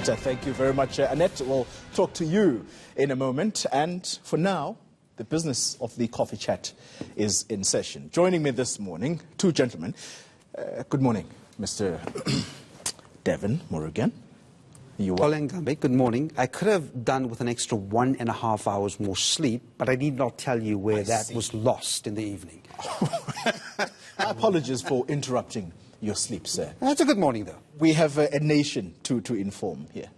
Thank you very much, Annette. We'll talk to you in a moment. And for now, the business of the coffee chat is in session. Joining me this morning, two gentlemen. Good morning, Mr. Devan Murugan. Ngambe, good morning. I could have done with an extra 1.5 hours more sleep, but I need not tell you where that was lost in the evening. Apologies for interrupting your sleep, sir. That's a good morning, though. We have a nation to inform here.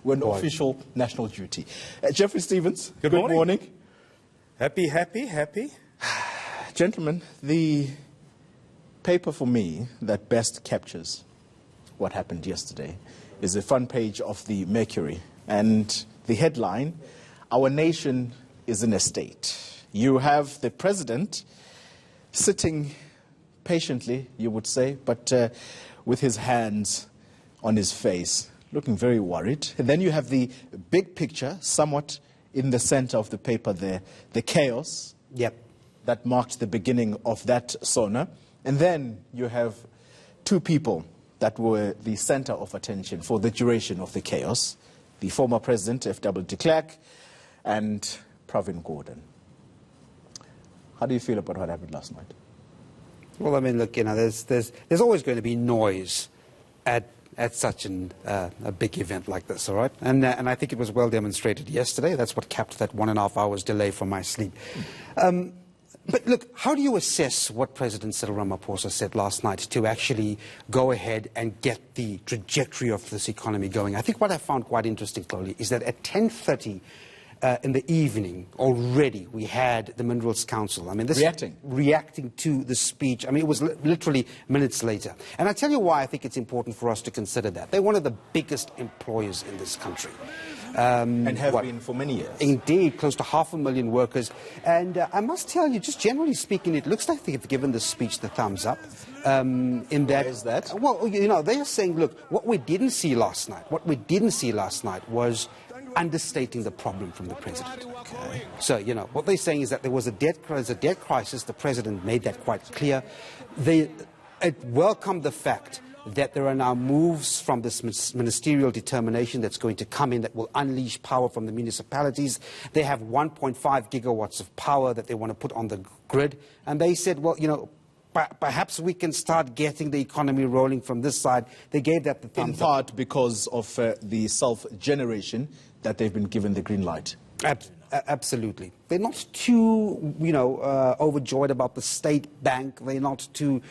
We're on official national duty. Jeffrey Stevens, good morning. Happy. Gentlemen, the paper for me that best captures what happened yesterday is the front page of the Mercury. And the headline, "Our nation is in a state." You have the president sitting patiently, you would say, but with his hands on his face, looking very worried. And then you have the big picture, somewhat in the center of the paper there, the chaos that marked the beginning of that sauna. And then you have two people that were the center of attention for the duration of the chaos, the former president, F.W. de Klerk, and Pravin Gordhan. How do you feel about what happened last night? Well, I mean, look, you know, there's always going to be noise at such a big event like this, all right? And I think it was well demonstrated yesterday. That's what capped that 1.5 hours delay from my sleep. But look, how do you assess what President Cyril Ramaphosa said last night to actually go ahead and get the trajectory of this economy going? I think what I found quite interesting, Chloe, is that at 10:30 in the evening already we had the Minerals Council. I mean, this reacting to the speech. I mean, it was literally minutes later. And I tell you why I think it's important for us to consider that. They're one of the biggest employers in this country. And have been for many years. Indeed, close to 500,000 workers. And I must tell you, just generally speaking, it looks like they've given this speech the thumbs up. Why is that? Well, you know, they are saying, look, what we didn't see last night was understating the problem from the president. Okay. So, you know, what they're saying is that there was a debt crisis. The president made that quite clear. It welcomed the fact that there are now moves from this ministerial determination that's going to come in that will unleash power from the municipalities. They have 1.5 gigawatts of power that they want to put on the grid. And they said, well, you know, perhaps we can start getting the economy rolling from this side. They gave that the thumbs up. In part because of the self-generation that they've been given the green light. Absolutely. They're not too, you know, overjoyed about the state bank. They're not too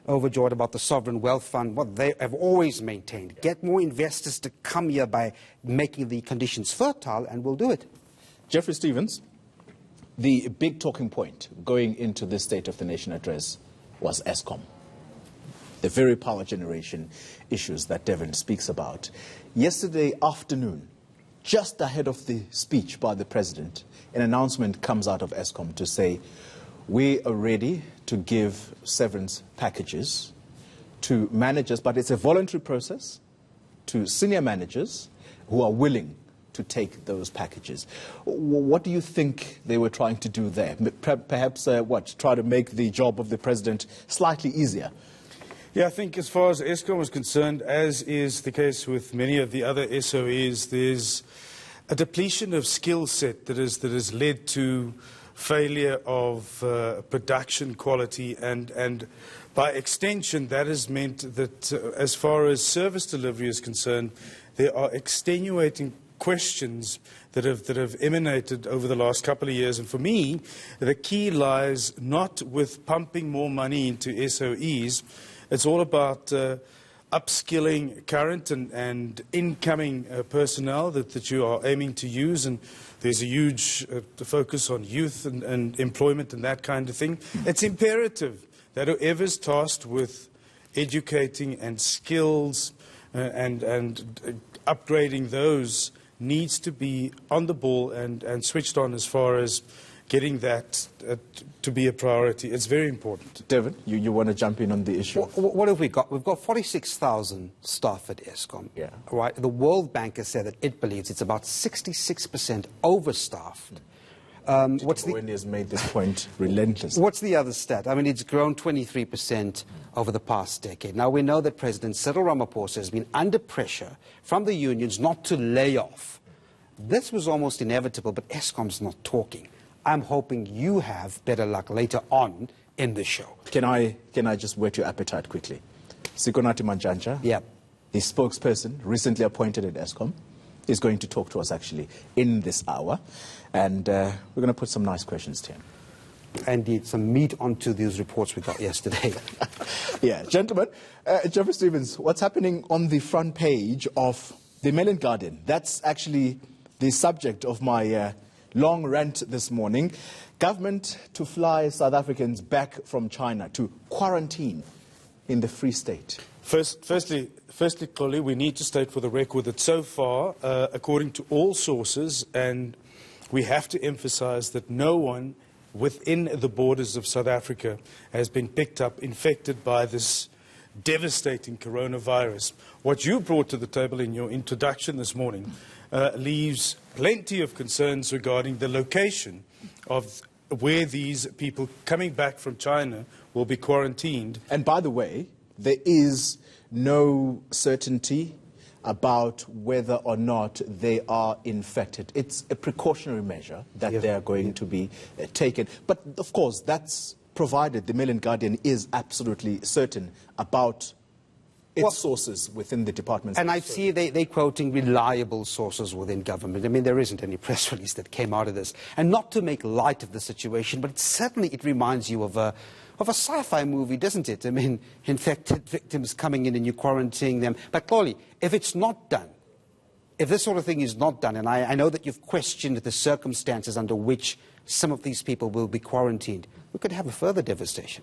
overjoyed about the sovereign wealth fund. What they have always maintained, get more investors to come here by making the conditions fertile, and we'll do it. Jeffrey Stevens, the big talking point going into this State of the Nation address was Eskom, the very power generation issues that Devan speaks about. Yesterday afternoon, just ahead of the speech by the president, an announcement comes out of Eskom to say, we are ready to give severance packages to managers, but it's a voluntary process, to senior managers who are willing to take those packages. What do you think they were trying to do there? Perhaps, try to make the job of the president slightly easier? Yeah, I think as far as Eskom is concerned, as is the case with many of the other SOEs, there's a depletion of skill set that has led to failure of production quality, and by extension that has meant that as far as service delivery is concerned, there are extenuating questions that have emanated over the last couple of years. And for me, the key lies not with pumping more money into SOEs. It's all about upskilling current and incoming personnel that you are aiming to use. And there's a huge focus on youth and employment and that kind of thing. It's imperative that whoever's tasked with educating and skills and upgrading those needs to be on the ball and switched on as far as getting that to be a priority. It's very important. Devan, you want to jump in on the issue? What have we got? We've got 46,000 staff at Eskom. Yeah. Right. The World Bank has said that it believes it's about 66% overstaffed. When he has made this point relentlessly. What's the other stat? I mean, it's grown 23% over the past decade. Now, we know that President Cyril Ramaphosa has been under pressure from the unions not to lay off. This was almost inevitable, but Eskom's not talking. I'm hoping you have better luck later on in the show. Can I just whet your appetite quickly? Sikonati Manjanja, Yep. the spokesperson, recently appointed at Eskom, is going to talk to us actually in this hour. And we're going to put some nice questions to him. Indeed, some meat onto these reports we got yesterday. Yeah, gentlemen, Jeffery Stevens, what's happening on the front page of the Mail and Guardian? That's actually the subject of my long rant this morning. Government to fly South Africans back from China to quarantine in the Free State. Firstly, Xoli, we need to state for the record that so far, according to all sources, and we have to emphasize that no one within the borders of South Africa has been picked up infected by this devastating coronavirus. What you brought to the table in your introduction this morning leaves plenty of concerns regarding the location of where these people coming back from China will be quarantined. And by the way, there is no certainty about whether or not they are infected. It's a precautionary measure that they are going to be taken. But of course, that's provided the Mail and Guardian is absolutely certain about its sources within the department. And I see they're quoting reliable sources within government. I mean, there isn't any press release that came out of this. And not to make light of the situation, but certainly it reminds you of a sci-fi movie, doesn't it? I mean, infected victims coming in and you quarantining them. But clearly, if it's not done, if this sort of thing is not done, and I know that you've questioned the circumstances under which some of these people will be quarantined, we could have a further devastation.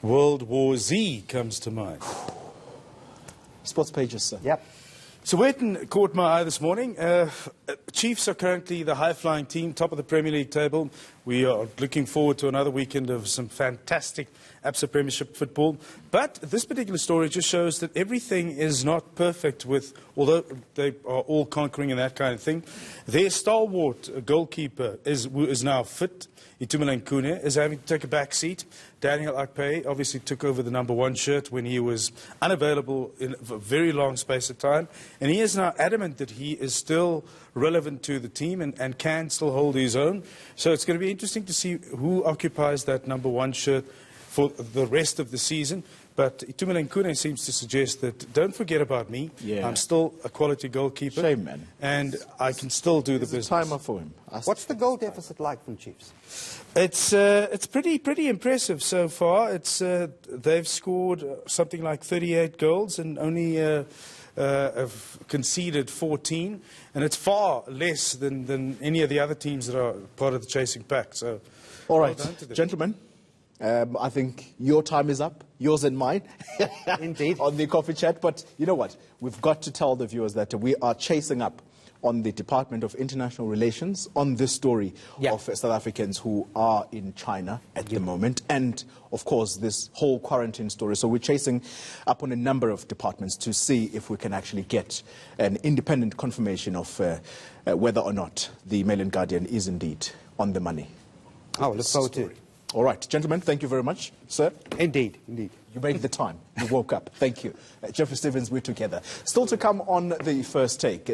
World War Z comes to mind. Sports pages, sir. Yep. So Wharton caught my eye this morning. Chiefs are currently the high-flying team, top of the Premier League table. We are looking forward to another weekend of some fantastic Absa Premiership football. But this particular story just shows that everything is not perfect with, although they are all conquering and that kind of thing. Their stalwart goalkeeper is now fit. Itumeleng Khune is having to take a back seat. Daniel Akpeyi obviously took over the #1 shirt when he was unavailable in a very long space of time. And he is now adamant that he is still relevant to the team and can still hold his own. So it's going to be interesting to see who occupies that #1 shirt for the rest of the season. But Itumeleng Khune seems to suggest that don't forget about me. Yeah. I'm still a quality goalkeeper. Shame, man. And I can still do the There's a business. timer for him. What's the goal deficit like from Chiefs? It's pretty impressive so far. They've scored something like 38 goals and only have conceded 14, and it's far less than any of the other teams that are part of the chasing pack. So, All right, well done to them. gentlemen, I think your time is up, yours and mine. Indeed. On the coffee chat. But you know what? We've got to tell the viewers that we are chasing up on the Department of International Relations on this story of South Africans who are in China at the moment. And, of course, this whole quarantine story. So we're chasing up on a number of departments to see if we can actually get an independent confirmation of whether or not the Mail and Guardian is indeed on the money. Oh, look forward to it. All right, gentlemen, thank you very much, sir. Indeed. You made the time. You woke up. Thank you. Jeffery Stevens, we're together. Still to come on the first take.